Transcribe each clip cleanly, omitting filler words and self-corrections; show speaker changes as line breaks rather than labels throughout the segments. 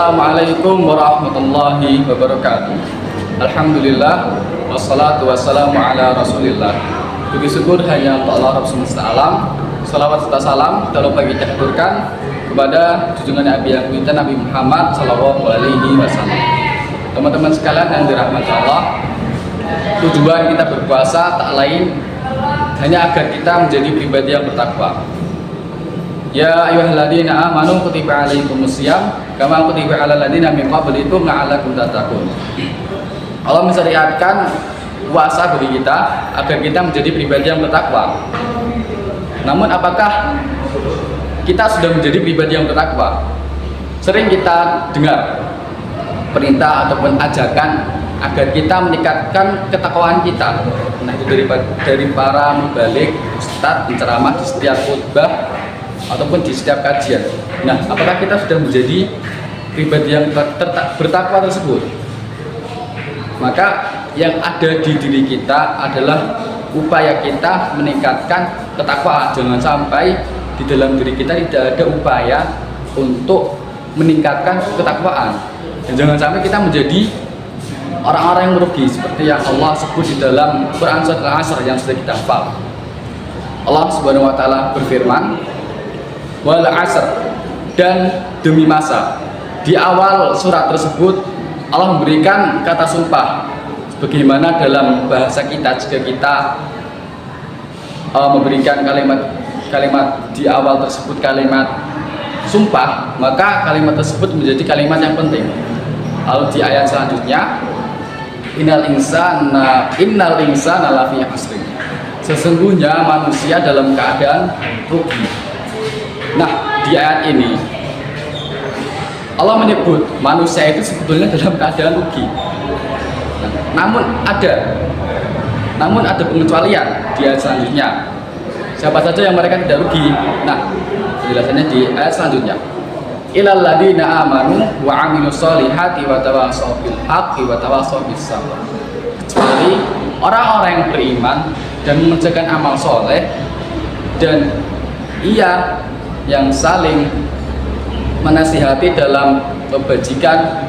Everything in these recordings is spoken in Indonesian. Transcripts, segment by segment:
Assalamualaikum warahmatullahi wabarakatuh. Alhamdulillah, wassalatu wassalamu ala rasulillah. Puji syukur hanya untuk Allah Rabb semesta alam. Salawat serta salam kita lupa kita haturkan kepada junjungan Nabi yang kita Nabi Muhammad sallallahu alaihi wasallam. Teman-teman sekalian yang dirahmati Allah, tujuan kita berpuasa tak lain hanya agar kita menjadi pribadi yang bertakwa. Ya ayyuhalladzina amanu kutiba alaikumusiyam kama kutiba alal ladzina min qablikum la'allakum tattaqun. Allah mensyariatkan puasa bagi kita agar kita menjadi pribadi yang bertakwa. Namun apakah kita sudah menjadi pribadi yang bertakwa? Sering kita dengar perintah ataupun ajakan agar kita meningkatkan ketakwaan kita. Nah, itu dari para mubalik, ustadz, penceramah di setiap khutbah ataupun di setiap kajian. Nah, apakah kita sudah menjadi pribadi yang bertakwa tersebut? Maka yang ada di diri kita adalah upaya kita meningkatkan ketakwaan. Jangan sampai di dalam diri kita tidak ada upaya untuk meningkatkan ketakwaan. Dan jangan sampai kita menjadi orang-orang yang merugi seperti yang Allah sebut di dalam Quran Surat Al-Asr yang sudah kita hafal. Allah Subhanahu wa taala berfirman, wal asr, dan demi masa. Di awal surat tersebut Allah memberikan kata sumpah, sebagaimana dalam bahasa kita jika kita memberikan kalimat di awal tersebut kalimat sumpah, maka kalimat tersebut menjadi kalimat yang penting. Lalu di ayat selanjutnya, innal insana lafi khusr, sesungguhnya manusia dalam keadaan rugi. Nah, di ayat ini Allah menyebut manusia itu sebetulnya dalam keadaan rugi. Namun ada pengecualian di ayat selanjutnya. Siapa saja yang mereka tidak rugi? Nah, penjelasannya di ayat selanjutnya. Ilal ladzina amanu wa amilus solihati wa tawassaw bil haqqi wa tawassaw bis sabr. Kecuali orang-orang yang beriman dan mengerjakan amal soleh dan ia yang saling menasihati dalam kebajikan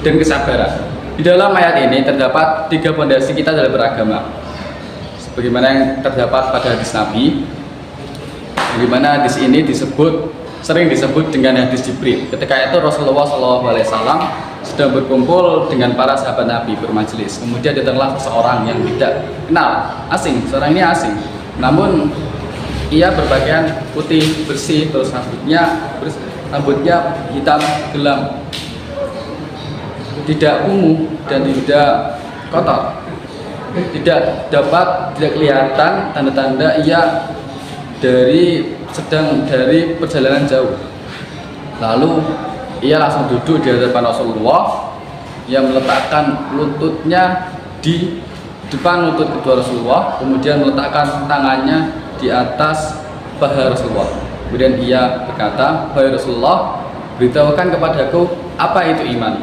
dan kesabaran. Di dalam ayat ini terdapat 3 fondasi kita dalam beragama, sebagaimana yang terdapat pada hadis Nabi, di mana hadis ini sering disebut dengan hadis Jibril. Ketika itu Rasulullah SAW sedang berkumpul dengan para sahabat Nabi bermajelis. Kemudian datanglah seseorang yang tidak kenal, asing. Seorang ini asing, namun ia berpakaian putih bersih, terus rambutnya hitam gelap, tidak kumuh dan tidak kotor, tidak kelihatan tanda-tanda ia sedang dari perjalanan jauh. Lalu ia langsung duduk di hadapan Rasulullah. Ia meletakkan lututnya di depan lutut kedua Rasulullah, kemudian meletakkan tangannya di atas paha Rasulullah. Kemudian ia berkata, wahai Rasulullah, beritahukan kepadaku apa itu iman.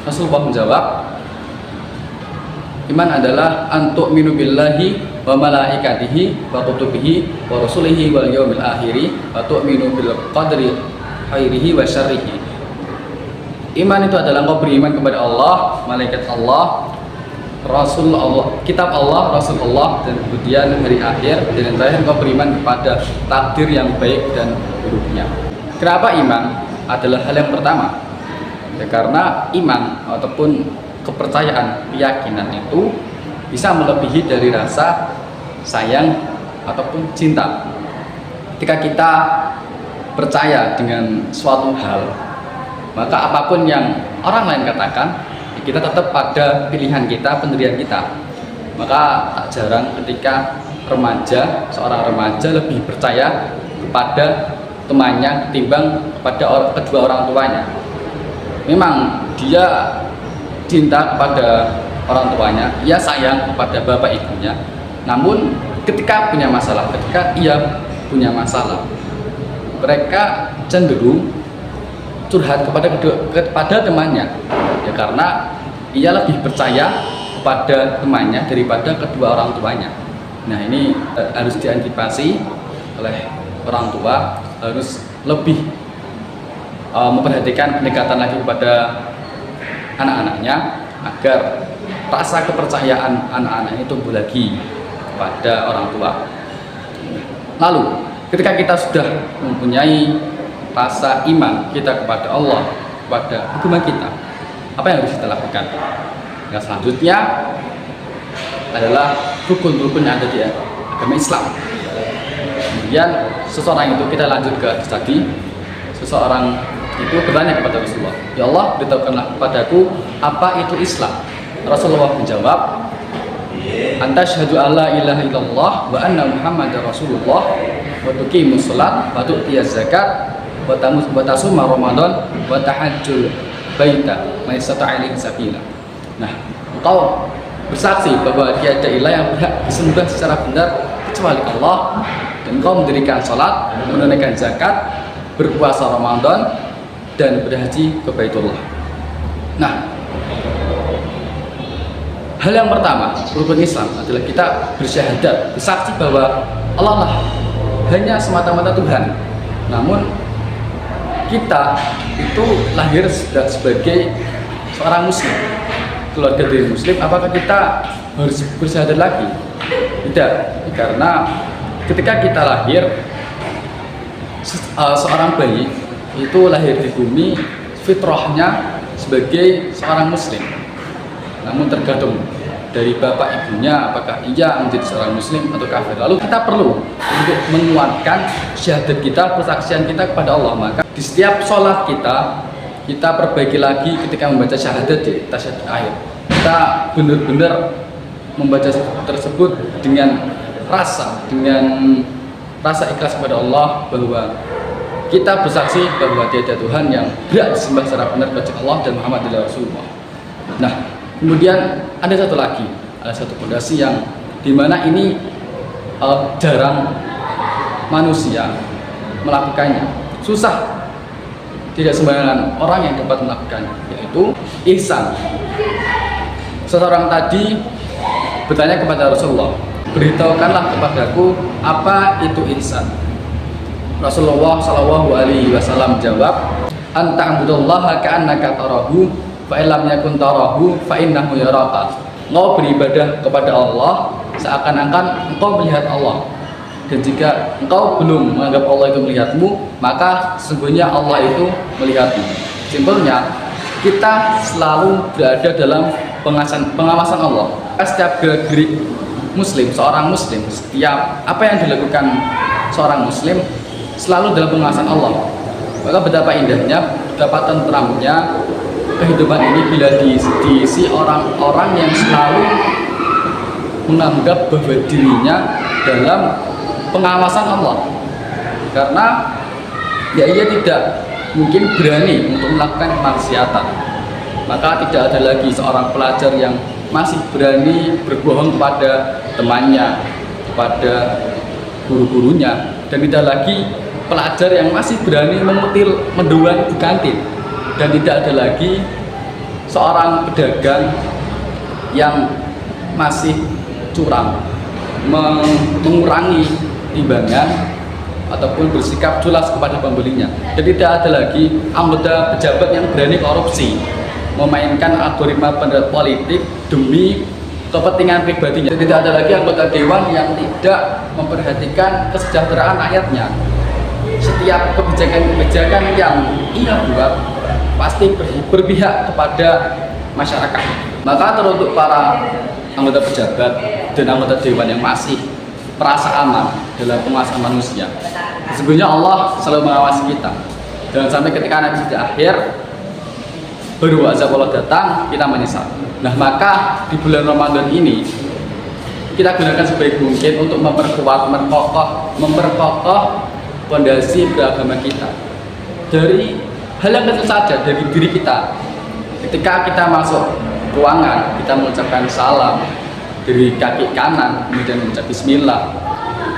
Rasulullah menjawab, iman adalah antuk minu billahi wa malaikatihi wa kutubihi wa rasulihi wal yaumil akhiri wa tu'minu bil qadri khairihi wa syarrihi. Iman itu adalah engkau beriman kepada Allah, malaikat Allah, Rasul Allah, kitab Allah, Rasul Allah, dan kemudian hari akhir, dan yang terakhir engkau beriman kepada takdir yang baik dan buruknya. Kenapa iman adalah hal yang pertama? Ya, karena iman ataupun kepercayaan, keyakinan itu bisa melebihi dari rasa sayang ataupun cinta. Ketika kita percaya dengan suatu hal, maka apapun yang orang lain katakan, kita tetap pada pilihan kita, pendirian kita. Maka tak jarang ketika seorang remaja lebih percaya kepada temannya ketimbang kepada kedua orang tuanya. Memang dia cinta kepada orang tuanya, ia sayang kepada bapak ibunya. Namun ketika ia punya masalah, mereka cenderung curhat kepada temannya, ya karena ia lebih percaya kepada temannya daripada kedua orang tuanya. Nah, ini harus diantisipasi oleh orang tua, harus lebih memperhatikan pendekatan lagi kepada anak-anaknya agar rasa kepercayaan anak-anaknya tumbuh lagi kepada orang tua. Lalu ketika kita sudah mempunyai rasa iman kita kepada Allah, kepada agama kita, apa yang harus kita lakukan? Yang selanjutnya adalah rukun-rukun yang ada di agama Islam. Kemudian seseorang itu, kita lanjut ke tadi, seseorang itu bertanya kepada Rasulullah, ya Allah, beritahukanlah kepadaku apa itu Islam. Rasulullah menjawab, anta syahadu alla ilaha illallah wa anna muhammadar rasulullah wa tuqimus shalat wa tu'tiyaz zakat wa tasuma ramadan wa tahajjul baita man istata'a ilaihi sabila. Nah, engkau bersaksi bahwa tiada ilah yang berhak disembah secara benar kecuali Allah, dan engkau mendirikan salat, menunaikan zakat, berpuasa Ramadan, dan berhaji ke Baitullah. Nah, hal yang pertama rukun Islam adalah kita bersyahadat, bersaksi bahwa Allah lah hanya semata-mata Tuhan. Namun kita itu lahir sudah sebagai seorang muslim, keluarga dari muslim. Apakah kita harus bersyahadat lagi? Tidak, karena ketika kita lahir, seorang bayi itu lahir di bumi fitrahnya sebagai seorang muslim. Namun tergantung dari bapak ibunya apakah ia menjadi seorang muslim atau kafir. Lalu kita perlu untuk menguatkan syahadat kita, persaksian kita kepada Allah. Maka di setiap sholat kita perbaiki lagi ketika membaca syahadat di tasyahud akhir. Kita benar-benar membaca tersebut dengan rasa ikhlas kepada Allah, bahwa kita bersaksi bahwa tiada Tuhan yang berhak disembah secara benar kecuali Allah dan Muhammad adalah Rasulullah. Nah, kemudian ada satu fondasi yang dimana ini jarang manusia melakukannya, susah, tidak sembarangan orang yang dapat melakukannya, yaitu ihsan. Seseorang tadi bertanya kepada Rasulullah, beritahukanlah kepadaku apa itu ihsan. Rasulullah Shallallahu Alaihi Wasallam jawab, anta'budallaha ka'annaka tarahu, fa illam yakun tarahu fa innahu yaraka. Engkau beribadah kepada Allah seakan-akan engkau melihat Allah, dan jika engkau belum menganggap Allah itu melihatmu, maka sesungguhnya Allah itu melihatmu. Simpelnya, kita selalu berada dalam pengawasan Allah. Setiap gerak-gerik muslim, seorang muslim, setiap apa yang dilakukan seorang muslim selalu dalam pengawasan Allah. Maka betapa indahnya, betapa tentramnya kehidupan ini bila diisi orang-orang yang selalu menganggap bahwa dirinya dalam pengawasan Allah. Karena ya ia tidak mungkin berani untuk melakukan kemaksiatan. Maka tidak ada lagi seorang pelajar yang masih berani berbohong kepada temannya, kepada guru-gurunya, dan tidak lagi pelajar yang masih berani memutil mendoan di kantin, dan tidak ada lagi seorang pedagang yang masih curang, mengurangi timbangan ataupun bersikap culas kepada pembelinya, dan tidak ada lagi anggota pejabat yang berani korupsi, memainkan algoritma politik demi kepentingan pribadinya. Tidak ada lagi anggota dewan yang tidak memperhatikan kesejahteraan rakyatnya. Setiap kebijakan-kebijakan yang ia buat pasti berpihak kepada masyarakat. Maka teruntuk para anggota pejabat dan anggota dewan yang masih merasa aman dalam penguasaan manusia, sesungguhnya Allah selalu mengawasi kita. Jangan sampai ketika nanti di akhir baru azab Allah datang, kita menyesal. Nah, maka di bulan Ramadan ini kita gunakan sebaik mungkin untuk memperkuat, memperkokoh fondasi beragama kita dari hal yang kecil saja, dari diri kita. Ketika kita masuk ruangan, kita mengucapkan salam dari kaki kanan, kemudian mengucap bismillah,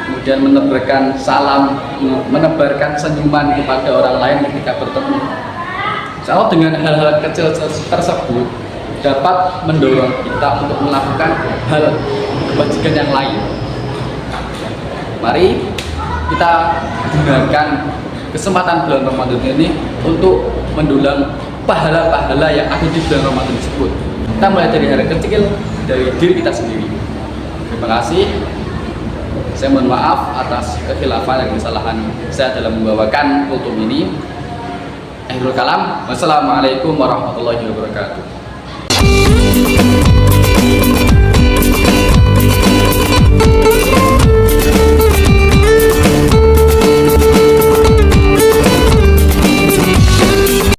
kemudian menebarkan salam, menebarkan senyuman kepada orang lain ketika bertemu. Kalau dengan hal-hal kecil tersebut dapat mendorong kita untuk melakukan hal kebajikan yang lain. Mari kita gunakan kesempatan bulan Ramadan ini untuk mendulang pahala-pahala yang ada di bulan Ramadan tersebut. Kita mulai dari hal kecil, dari diri kita sendiri. Terima kasih. Saya mohon maaf atas kekhilafan dan kesalahan saya dalam membawakan kultum ini. Akhirul kalam. Wassalamualaikum warahmatullahi wabarakatuh.